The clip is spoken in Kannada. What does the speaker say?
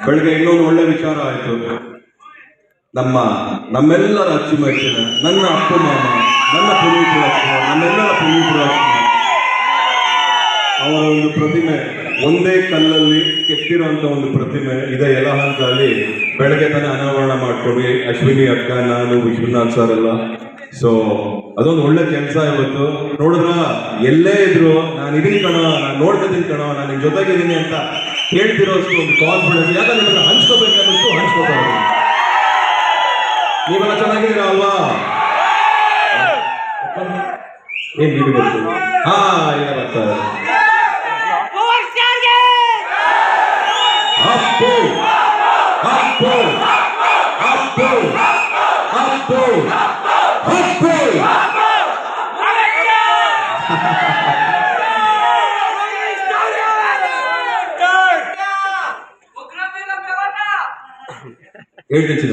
ಬೆಳಗ್ಗೆ ಇನ್ನೊಂದು ಒಳ್ಳೆ ವಿಚಾರ ಆಯ್ತು. ನಮ್ಮೆಲ್ಲರ ಅಚ್ಚುಮೆಚ್ಚಿನ ನನ್ನ ಅಪ್ಪ ಮಾಮ, ನನ್ನ ಪುನೀತ್ ರಾಜ್ಕುಮಾರ್, ನಮ್ಮೆಲ್ಲರ ಪುನೀತ್ ರಾಜ್ಕುಮಾರ್ ಅವರ ಒಂದು ಪ್ರತಿಮೆ, ಒಂದೇ ಕಲ್ಲಲ್ಲಿ ಕೆತ್ತಿರುವಂತ ಒಂದು ಪ್ರತಿಮೆ ಇದೆ ಯಲಹಂಕದಲ್ಲಿ. ಬೆಳಗ್ಗೆ ತಾನೇ ಅನಾವರಣ ಮಾಡ್ಕೊಂಡು ಅಶ್ವಿನಿ ಅಕ್ಕ, ನಾನು, ವಿಶ್ವನಾಥ್ ಸರ್ ಎಲ್ಲ. ಸೊ ಅದೊಂದು ಒಳ್ಳೆ ಕೆಲಸ ಇವತ್ತು. ನೋಡಿದ್ರ ಎಲ್ಲೇ ಇದ್ರು ನಾನು ಇದೀನಿ ಕಣೋ, ನಾನು ನೋಡ್ಕೊತೀನಿ ಕಣೋ, ನಾನು ನಿನ್ ಜೊತೆಗಿದ್ದೀನಿ ಅಂತ ಹೇಳ್ತಿರೋಷ್ಟು ಒಂದು ಕಾನ್ಫಿಡೆನ್ಸ್. ಯಾಕಂದ್ರೆ ನಿಮ್ಮನ್ನ ಹಂಚ್ಕೋಬೇಕನ್ನೋಷ್ಟು ಹಂಚ್ಕೋತಾರೆ. ನೀವೆಲ್ಲ ಚೆನ್ನಾಗಿದ್ದೀರಾ ಅಲ್ವಾ? ಏನ್ ಬಿಡಿ ಬರ್ತೀವಿ. ಈಗ ಬರ್ತಾರೆ. ಅಪ್ಪು ಅಪ್ಪು ಅಪ್ಪು ಅಪ್ಪು ಅಪ್ಪು ಹೇಳ್ತೀನಿ.